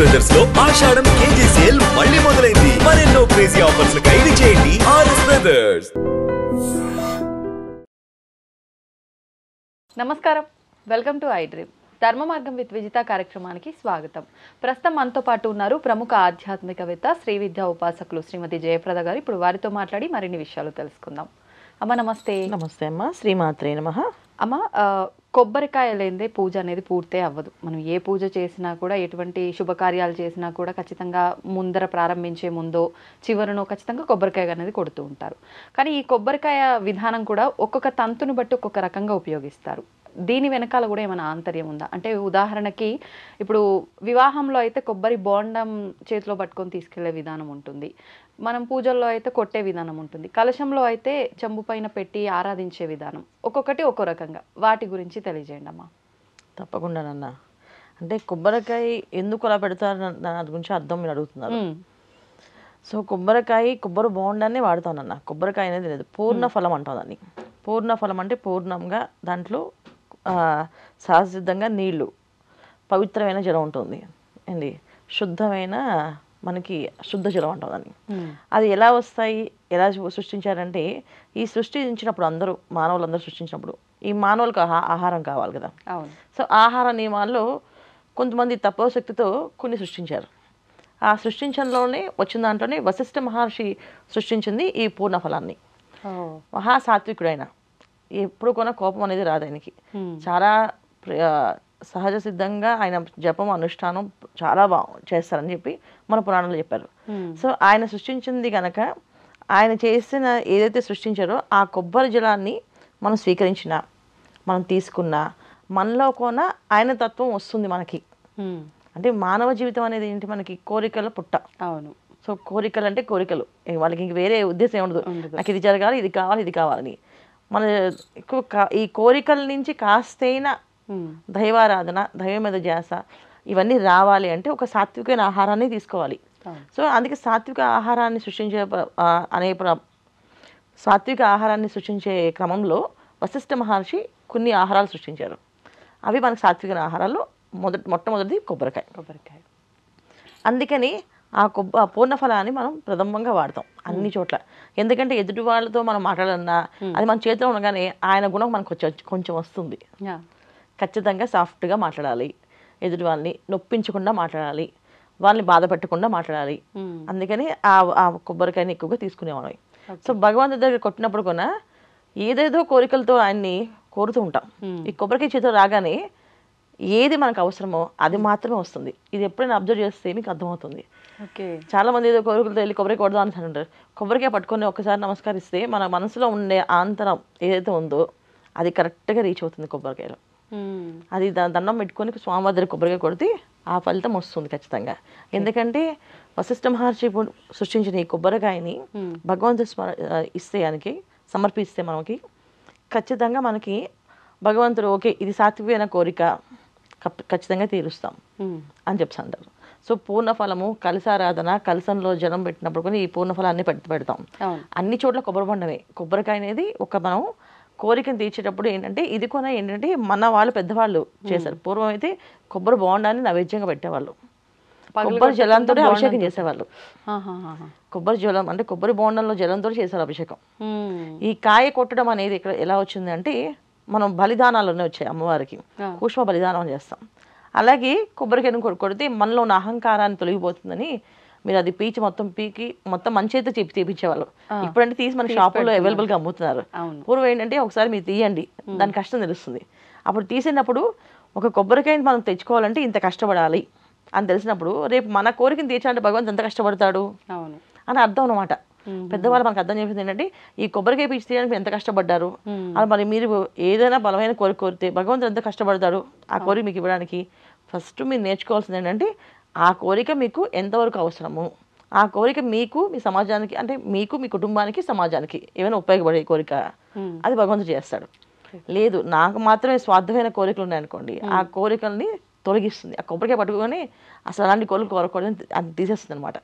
Brothers లో ఆషాఢం KG sale మళ్ళీ మొదలైంది. మరెన్నో క్రేజీ ఆఫర్స్ ఖైదీ చేయండి ఆర్ఎస్ బ్రదర్స్. నమస్కారం, వెల్కమ్ టు ఐ డ్రీమ్. ధర్మ మార్గం విత్ విజిత కార్యక్రమానికి స్వాగతం. ప్రస్తుతం మనతో పాటు ఉన్నారు ప్రముఖ ఆధ్యాత్మికవేత్త, శ్రీ విద్యా ఉపాసకులు శ్రీమతి జయప్రద గారు. ఇప్పుడు వారితో మాట్లాడి మరిన్ని విషయాలు తెలుసుకుందాం. అమ్మ నమస్తే. నమస్తే అమ్మ, శ్రీమాత్రే నమః. అమ్మ, కొబ్బరికాయ లేనిదే పూజ అనేది పూర్తే అవ్వదు. మనం ఏ పూజ చేసినా కూడా, ఎటువంటి శుభకార్యాలు చేసినా కూడా ఖచ్చితంగా ముందర ప్రారంభించే ముందో చివరనో ఖచ్చితంగా కొబ్బరికాయ అనేది కొడుతూ ఉంటారు. కానీ ఈ కొబ్బరికాయ విధానం కూడా ఒక్కొక్క తంతును బట్టి ఒక్కొక్క రకంగా ఉపయోగిస్తారు. దీని వెనకాల కూడా ఏమైనా ఆంతర్యం ఉందా? అంటే ఉదాహరణకి ఇప్పుడు వివాహంలో అయితే కొబ్బరి బోండం చేతిలో పట్టుకొని తీసుకెళ్లే విధానం ఉంటుంది, మనం పూజల్లో అయితే కొట్టే విధానం ఉంటుంది, కలశంలో అయితే చెంబు పైన పెట్టి ఆరాధించే విధానం, ఒక్కొక్కటి ఒక్కో రకంగా. వాటి గురించి తెలియజేయండి అమ్మా. తప్పకుండానన్న. అంటే కొబ్బరికాయ ఎందుకు అలా పెడతారు దాని గురించి అర్థం మీరు అడుగుతున్నారు. సో కొబ్బరి బోండాన్ని వాడతానన్న. కొబ్బరికాయ అనేది లేదు, పూర్ణ ఫలం అంటాం దాన్ని. పూర్ణ ఫలం అంటే పూర్ణంగా దాంట్లో సహజసిద్ధంగా నీళ్లు, పవిత్రమైన జలం ఉంటుంది అండి, శుద్ధమైన మనకి శుద్ధ జలం అంటాం దాన్ని. అది ఎలా వస్తాయి, ఎలా సృష్టించారంటే, ఈ సృష్టించినప్పుడు అందరూ మానవులందరూ సృష్టించినప్పుడు ఈ మానవులకు ఆహారం కావాలి కదా. సో ఆహార నియమాల్లో కొంతమంది తపోశక్తితో కొన్ని సృష్టించారు. ఆ సృష్టించడంలోనే వచ్చిన దాంట్లోనే వశిష్ఠ మహర్షి సృష్టించింది ఈ పూర్ణ ఫలాన్ని. మహాసాత్వికుడైన, ఎప్పుడు కొన కోపం అనేది రాదు ఆయనకి. చాలా సహజ సిద్ధంగా ఆయన జపం అనుష్ఠానం చాలా చేస్తారని చెప్పి మన పురాణంలో చెప్పారు. సో ఆయన సృష్టించింది కనుక, ఆయన చేసిన ఏదైతే సృష్టించారో ఆ కొబ్బరి జలాన్ని మనం స్వీకరించినా, మనం తీసుకున్నా, మనలో కొన ఆయన తత్వం వస్తుంది మనకి. అంటే మానవ జీవితం అనేది ఏంటి, మనకి కోరికల పుట్ట. అవును. సో కోరికలు అంటే కోరికలు, వాళ్ళకి ఇంక వేరే ఉద్దేశం ఏముండదు. నాకు ఇది జరగాలి, ఇది కావాలి, ఇది కావాలని. మన ఈ కోరికల నుంచి కాస్తైనా దైవారాధన, దైవం మీద ధ్యాస, ఇవన్నీ రావాలి అంటే ఒక సాత్వికమైన ఆహారాన్ని తీసుకోవాలి. సో అందుకే సాత్విక ఆహారాన్ని సృష్టించే క్రమంలో వశిష్ఠ మహర్షి కొన్ని ఆహారాలు సృష్టించారు. అవి మనకు సాత్విక ఆహారాల్లో మొట్టమొదటిది కొబ్బరికాయ. అందుకని ఆ పూర్ణ ఫలాన్ని మనం ప్రథమంగా వాడతాం అన్ని చోట్ల. ఎందుకంటే ఎదుటి వాళ్ళతో మనం మాట్లాడాలన్నా అది మన చేతిలో ఉండగానే ఆయన గుణం మనకు కొంచెం వస్తుంది. ఖచ్చితంగా సాఫ్ట్గా మాట్లాడాలి, ఎదుటి వాళ్ళని నొప్పించకుండా మాట్లాడాలి, వాళ్ళని బాధ పెట్టకుండా మాట్లాడాలి. అందుకని ఆ కొబ్బరికాయని ఎక్కువగా తీసుకునేవాళ్ళం. సో భగవంతుడి దగ్గర కొట్టినప్పుడు కూడా ఏదేదో కోరికలతో ఆయన్ని కోరుతూ ఉంటాం. ఈ కొబ్బరికాయ చేతిలో రాగానే ఏది మనకు అవసరమో అది మాత్రమే వస్తుంది. ఇది ఎప్పుడైనా అబ్జర్వ్ చేస్తే మీకు అర్థమవుతుంది. చాలా మంది ఏదో కోరికలతో వెళ్ళి కొబ్బరికాయ కొడదాం అని అంటారు. కొబ్బరికాయ పట్టుకొని ఒకసారి నమస్కరిస్తే మన మనసులో ఉండే ఆంతరం ఏదైతే ఉందో అది కరెక్ట్గా రీచ్ అవుతుంది కొబ్బరికాయలో. అది దండం పెట్టుకొని స్వామివారి దగ్గర కొబ్బరికాయ కొడితే ఆ ఫలితం వస్తుంది ఖచ్చితంగా. ఎందుకంటే వశిష్ఠ మహర్షి సృష్టించిన ఈ కొబ్బరికాయని భగవంతుడు ఇస్తే, ఆయనకి సమర్పిస్తే మనకి ఖచ్చితంగా మనకి భగవంతుడు ఓకే ఇది సాత్వికమైన కోరిక ఖచ్చితంగా తీరుస్తాం అని చెప్తారు. సో పూర్ణఫలము, కలశారాధన, కలశంలో జలం పెట్టినప్పుడు కూడా ఈ పూర్ణఫలాన్ని పెడతాం. అన్ని చోట్ల కొబ్బరి బొండమే. కొబ్బరికాయ అనేది ఒక మనం కోరికను తీర్చేటప్పుడు ఏంటంటే, ఇది కూడా ఏంటంటే మన వాళ్ళు పెద్దవాళ్ళు చేశారు. పూర్వం అయితే కొబ్బరి బొండాన్ని నైవేద్యంగా పెట్టేవాళ్ళు, కొబ్బరి జలంతో అభిషేకం చేసేవాళ్ళు. కొబ్బరి జలం అంటే కొబ్బరి బొండంలో జలంతో చేశారు అభిషేకం. ఈ కాయ కొట్టడం అనేది ఇక్కడ ఎలా వచ్చింది అంటే, మనం బలిదానాలనే వచ్చాయి అమ్మవారికి, కూష్మ బలిదానం చేస్తాం. అలాగే కొబ్బరికాయను కొడితే మనలో ఉన్న అహంకారాన్ని తొలగిపోతుందని మీరు అది పీకి మొత్తం మంచి అయితే తీపించేవాళ్ళు. ఇప్పుడంటే తీసి మన షాపుల్లో అవైలబుల్గా అమ్ముతున్నారు. పూర్వం ఏంటంటే ఒకసారి మీరు తీయండి, దాని కష్టం తెలుస్తుంది. అప్పుడు తీసినప్పుడు ఒక కొబ్బరికాయని మనం తెచ్చుకోవాలంటే ఇంత కష్టపడాలి అని తెలిసినప్పుడు రేపు మన కోరికను తీర్చాలంటే భగవంతుడు ఎంత కష్టపడతాడు అని అర్థం అనమాట. పెద్దవాళ్ళు మనకు అర్థం చేసేది ఏంటంటే, ఈ కొబ్బరికాయ పీచి తీయడానికి ఎంత కష్టపడ్డారు, అది మరి మీరు ఏదైనా బలమైన కోరిక కోరితే భగవంతుడు ఎంత కష్టపడతాడు ఆ కోరిక మీకు ఇవ్వడానికి. ఫస్ట్ మీరు నేర్చుకోవాల్సింది ఏంటంటే, ఆ కోరిక మీకు ఎంతవరకు అవసరము, ఆ కోరిక మీకు మీ సమాజానికి అంటే మీకు మీ కుటుంబానికి సమాజానికి ఏమైనా ఉపయోగపడే కోరిక, అది భగవంతుడు చేస్తాడు. లేదు నాకు మాత్రమే స్వార్థమైన కోరికలు ఉన్నాయనుకోండి, ఆ కోరికల్ని తొలగిస్తుంది. ఆ కొబ్బరికాయ పట్టుకొని అసలు అలాంటి కోరికలు కోరకూడదని అది తీసేస్తుంది అనమాట.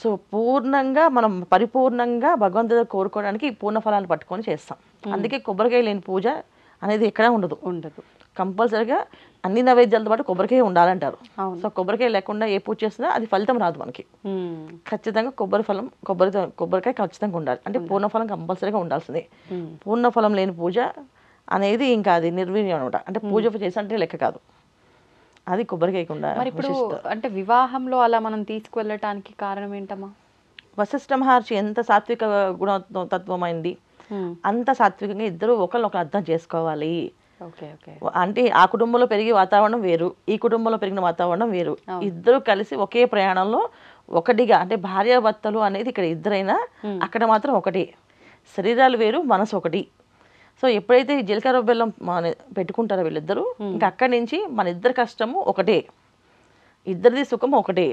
సో పూర్ణంగా మనం పరిపూర్ణంగా భగవంతుడు కోరుకోవడానికి పూర్ణ ఫలాన్ని పట్టుకొని చేస్తాం. అందుకే కొబ్బరికాయ లేని పూజ అనేది ఎక్కడా ఉండదు. కంపల్సరీగా అన్ని నైవేద్యాలతో పాటు కొబ్బరికాయ ఉండాలంటారు. అవును. సో కొబ్బరికాయ లేకుండా ఏ పూజ చేసినా అది ఫలితం రాదు మనకి. ఖచ్చితంగా కొబ్బరికాయ ఖచ్చితంగా ఉండాలి. అంటే పూర్ణఫలం కంపల్సరీగా ఉండాల్సిందే. పూర్ణఫలం లేని పూజ అనేది ఇంకా అది నిర్వీర్యం అనమాట. అంటే పూజ చేసంటే లెక్క కాదు, అది కొబ్బరికాయకుండా. మరి ఇప్పుడు అంటే వివాహంలో అలా మనం తీసుకువెళ్ళటానికి కారణం ఏంటమ్మా? వశిష్ఠ మహర్షి ఎంత సాత్విక గుణతత్వమైంది, అంత సాత్వికంగా ఇద్దరు ఒకరినొకరు అర్థం చేసుకోవాలి. అంటే ఆ కుటుంబంలో పెరిగే వాతావరణం వేరు, ఈ కుటుంబంలో పెరిగిన వాతావరణం వేరు. ఇద్దరు కలిసి ఒకే ప్రయాణంలో ఒకటిగా, అంటే భార్యాభర్తలు అనేది ఇక్కడ ఇద్దరైనా అక్కడ మాత్రం ఒకటి. శరీరాలు వేరు, మనసు ఒకటి. సో ఎప్పుడైతే జీలకర్ర బెల్లం పెట్టుకుంటారో వీళ్ళిద్దరూ, ఇంకా అక్కడి నుంచి మన ఇద్దరి కష్టము ఒకటే, ఇద్దరిది సుఖం ఒకటే,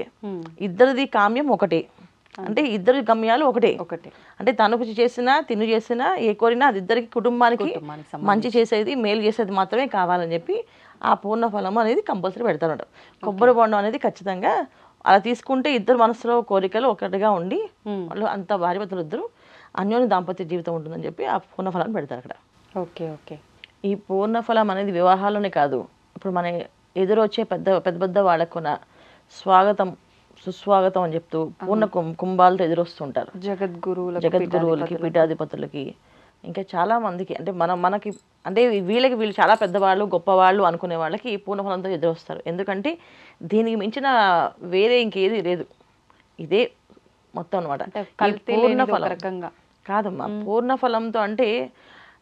ఇద్దరిది కామ్యం ఒకటే. అంటే ఇద్దరి గమ్యాలు ఒకటే. అంటే తను చేసినా తిను చేసినా ఏ కోరినా అది ఇద్దరికి కుటుంబానికి మంచి చేసేది, మేలు చేసేది మాత్రమే కావాలని చెప్పి ఆ పూర్ణ ఫలం అనేది కంపల్సరీ పెడతారు. కొబ్బరి బొండం అనేది ఖచ్చితంగా అలా తీసుకుంటే ఇద్దరు మనసులో కోరికలు ఒకటిగా ఉండి వాళ్ళు అంత భార్యాభర్తలు ఇద్దరు అన్యోన్య దాంపత్య జీవితం ఉంటుందని చెప్పి ఆ పూర్ణ ఫలాన్ని పెడతారు అక్కడ. ఈ పూర్ణ ఫలం అనేది వివాహాల్లోనే కాదు, ఇప్పుడు మన ఎదురు వచ్చే పెద్ద వాళ్ళకున్న స్వాగతం సుస్వాగతం అని చెప్తూ పూర్ణ కుంభాలతో ఎదురొస్తుంటారు జగద్గురువులకి, పీఠాధిపతులకి, ఇంకా చాలా మందికి. అంటే మనకి అంటే వీళ్ళు చాలా పెద్దవాళ్ళు గొప్పవాళ్ళు అనుకునే వాళ్ళకి పూర్ణఫలంతో ఎదురొస్తారు. ఎందుకంటే దీనికి మించిన వేరే ఇంకేది లేదు, ఇదే మొత్తం అనమాట. పూర్ణఫలం కాదమ్మా, పూర్ణఫలంతో అంటే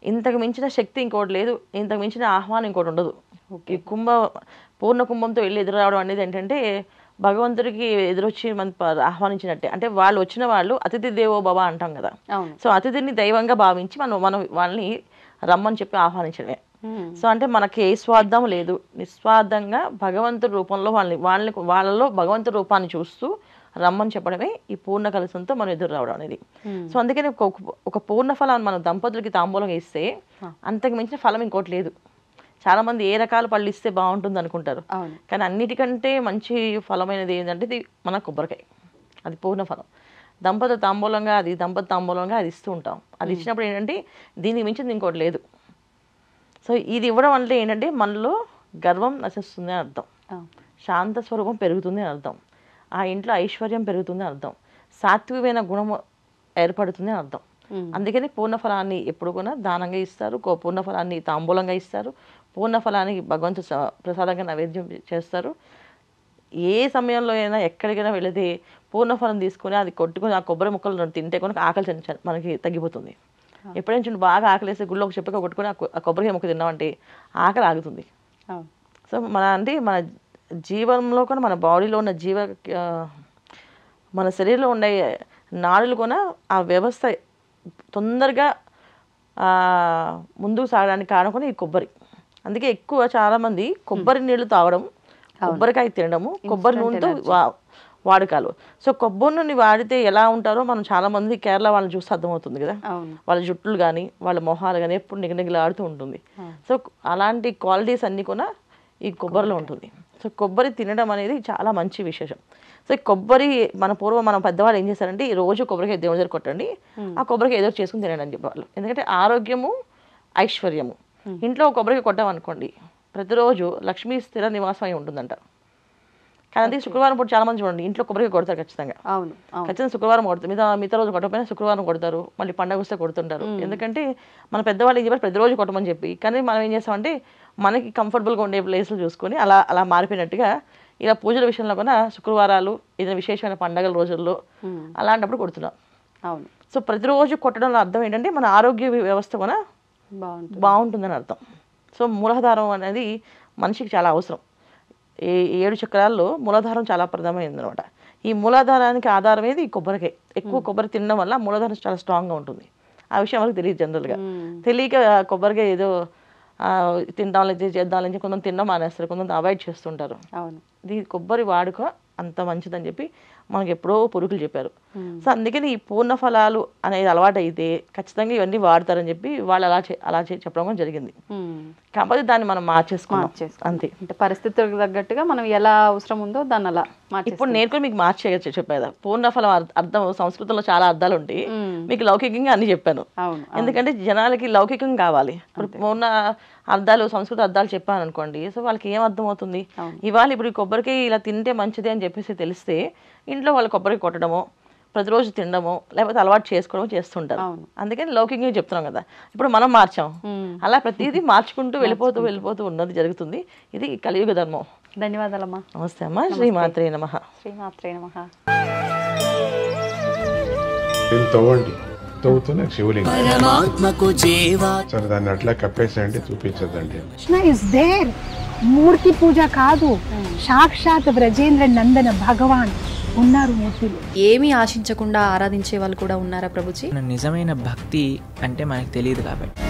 ఇంతకు మించిన శక్తి ఇంకోటి లేదు, ఇంతకు మించిన ఆహ్వానం ఇంకోటి ఉండదు. ఈ పూర్ణ కుంభంతో వెళ్ళి ఎదురు రావడం అనేది ఏంటంటే భగవంతుడికి ఎదురొచ్చి మన ఆహ్వానించినట్టే. అంటే వాళ్ళు వచ్చిన వాళ్ళు అతిథి దేవో భవ అంటాం కదా. సో అతిథిని దైవంగా భావించి మనం వాళ్ళని రమ్మని చెప్పి ఆహ్వానించడమే. సో అంటే మనకి ఏ స్వార్థం లేదు, నిస్వార్థంగా భగవంతుడి రూపంలో వాళ్ళలో భగవంతుడి రూపాన్ని చూస్తూ రమ్మని చెప్పడమే ఈ పూర్ణ కలశంతో మనం ఎదురు రావడం అనేది. సో అందుకని ఒక పూర్ణ ఫలాన్ని మనం దంపతులకి తాంబూలం ఇస్తే అంతకు మించిన ఫలం ఇంకోటి లేదు. చాలా మంది ఏ రకాల పళ్ళు ఇస్తే బాగుంటుంది అనుకుంటారు, కానీ అన్నిటికంటే మంచి ఫలమైనది ఏంటంటే ఇది మన కొబ్బరికాయ. అది పూర్ణ ఫలం. దంపతుల తాంబూలంగా అది ఇస్తూ ఉంటాం. అది ఇచ్చినప్పుడు ఏంటంటే దీనికి మించింది ఇంకోటి లేదు. సో ఇది ఇవ్వడం అంటే ఏంటంటే మనలో గర్వం నశిస్తుంది అని అర్థం, శాంత స్వరూపం పెరుగుతుంది అని అర్థం, ఆ ఇంట్లో ఐశ్వర్యం పెరుగుతుంది అని అర్థం, సాత్వికమైన గుణం ఏర్పడుతుంది అని అర్థం. అందుకని పూర్ణఫలాన్ని ఎప్పుడు కూడా దానంగా ఇస్తారు, పూర్ణఫలాన్ని తాంబూలంగా ఇస్తారు, పూర్ణఫలానికి భగవంతుడు ప్రసాదంగా నైవేద్యం చేస్తారు. ఏ సమయంలో అయినా ఎక్కడికైనా వెళితే పూర్ణఫలం తీసుకుని అది కొట్టుకుని ఆ కొబ్బరి ముక్కలు తింటే కూడా ఆకలి మనకి తగ్గిపోతుంది. ఎప్పుడైనా బాగా ఆకలి వేస్తే గుళ్ళోకి చెప్పక కొట్టుకుని ఆ కొబ్బరికాయ ముక్క తిన్నామంటే ఆకలి ఆగుతుంది. సో మన జీవనంలో కూడా మన బాడీలో ఉన్న మన శరీరంలో ఉండే నాడులు కూడా ఆ వ్యవస్థ తొందరగా ముందుకు సాగడానికి కారణం కూడా ఈ కొబ్బరి. అందుకే ఎక్కువ చాలామంది కొబ్బరి నీళ్లు తాగడం, కొబ్బరికాయ తినడము, కొబ్బరి నూనెతో వాడకాలు. సో కొబ్బరి నూనె వాడితే ఎలా ఉంటారో మనం చాలా మంది కేరళ వాళ్ళని చూస్తే అర్థమవుతుంది కదా. వాళ్ళ జుట్టులు కానీ వాళ్ళ మొహాలు కానీ ఎప్పుడు నిగనిగలాడుతూ ఉంటుంది. సో అలాంటి క్వాలిటీస్ అన్నీ కూడా ఈ కొబ్బరిలో ఉంటుంది. సో కొబ్బరి తినడం అనేది చాలా మంచి విశేషం. సో కొబ్బరి మన పెద్దవాళ్ళు ఏం చేశారంటే ఈ రోజు కొబ్బరికాయ దేవుడి దగ్గర కొట్టండి, ఆ కొబ్బరికాయ ఏదో చేసుకుని తినండి అని చెప్పేవాళ్ళు. ఎందుకంటే ఆరోగ్యము ఐశ్వర్యము. ఇంట్లో కొబ్బరికాయ కొట్టామనుకోండి ప్రతిరోజు లక్ష్మీ స్థిర నివాసం అయి ఉంటుందంట. కానీ శుక్రవారం పూట చాలా మంది చూడండి ఇంట్లో కొబ్బరికాయ కొడతారు ఖచ్చితంగా. ఖచ్చితంగా శుక్రవారం కొడతారు, మిగతా రోజు కొట్టకపోయినా శుక్రవారం కొడతారు, మళ్ళీ పండగ వస్తే కొడుతుంటారు. ఎందుకంటే మన పెద్దవాళ్ళు ఏం చెప్పారు ప్రతిరోజు కొట్టమని చెప్పి. కానీ మనం ఏం చేస్తామంటే మనకి కంఫర్టబుల్గా ఉండే ప్లేస్లు చూసుకొని అలా మారిపోయినట్టుగా ఇలా పూజల విషయంలో కూడా శుక్రవారాలు ఏదైనా విశేషమైన పండగల రోజుల్లో అలాంటప్పుడు కొడుతున్నాం. సో ప్రతిరోజు కొట్టడంలో అర్థం ఏంటంటే మన ఆరోగ్య వ్యవస్థ కూడా బాగుంటుందని అర్థం. సో మూలాధారం అనేది మనిషికి చాలా అవసరం. 7 చక్రాల్లో మూలాధారం చాలా ప్రధానమైనది అనమాట. ఈ మూలాధారానికి ఆధారం ఏది కొబ్బరికాయ. ఎక్కువ కొబ్బరి తినడం వల్ల మూలాధారం చాలా స్ట్రాంగ్గా ఉంటుంది. ఆ విషయం వాళ్ళకి తెలియదు జనరల్గా. తెలియక కొబ్బరికాయ ఏదో తింటాం చేద్దాం కొంతమంది తినడం మానేస్తారు, కొంతమంది అవాయిడ్ చేస్తుంటారు. ఇది కొబ్బరి వాడుక అంత మంచిదని చెప్పి మనకి ఎప్పుడో పురుగులు చెప్పారు. సో అందుకని ఈ పూర్ణ ఫలాలు అనేది అలవాటు అయితే ఖచ్చితంగా ఇవన్నీ వాడతారని చెప్పి వాళ్ళు అలా చెప్పడం జరిగింది. కాకపోతే దాన్ని మనం మార్చేసుకున్నాం అంతే. అంటే పరిస్థితులకు తగ్గట్టుగా మనం ఎలా అవసరం ఉందో దాన్ని అలా ఇప్పుడు నేను కూడా మీకు మార్చేయచ్చు చెప్పేదా. పూర్ణఫలం అర్థం సంస్కృతంలో చాలా అర్థాలు ఉంటాయి, మీకు లౌకికంగా అన్ని చెప్పాను. ఎందుకంటే జనాలకి లౌకికం కావాలి. ఇప్పుడు పూర్ణ అర్థాలు సంస్కృత అర్థాలు చెప్పాను అనుకోండి, సో వాళ్ళకి ఏం అర్థం అవుతుంది. ఇవాళ ఇప్పుడు కొబ్బరికి ఇలా తింటే మంచిది అని చెప్పేసి తెలిస్తే ఇంట్లో వాళ్ళు కొబ్బరి కొట్టడమో ప్రతిరోజు తినడము లేకపోతే అలవాటు చేసుకోవడం చేస్తుంటారు. అందుకని లౌకికంగా చెప్తున్నాం కదా. ఇప్పుడు మనం మార్చాం, అలా ప్రతిదీ మార్చుకుంటూ వెళ్ళిపోతూ ఉన్నది జరుగుతుంది. ఇది కలియుగ ధర్మం. ధన్యవాదాలమ్మా. నమస్తే అమ్మా. శ్రీమాత్రే నమః. శ్రీమాత్రే నమః. తవ్వండి, తవ్వుతున్న శివలింగం సరే దాన్ని అట్లా కప్పేసేయండి, చూపించదండి. Krishna is there. మూర్తి పూజ కాదు, సాక్షాత్ బ్రజేంద్ర నందన భగవాన్ ఉన్నారు మూర్తిలో. ఏమీ ఆశించకుండా ఆరాధించే వాళ్ళు కూడా ఉన్నారా ప్రభుజీ? నిజమైన భక్తి అంటే మనకు తెలియదు కాబట్టి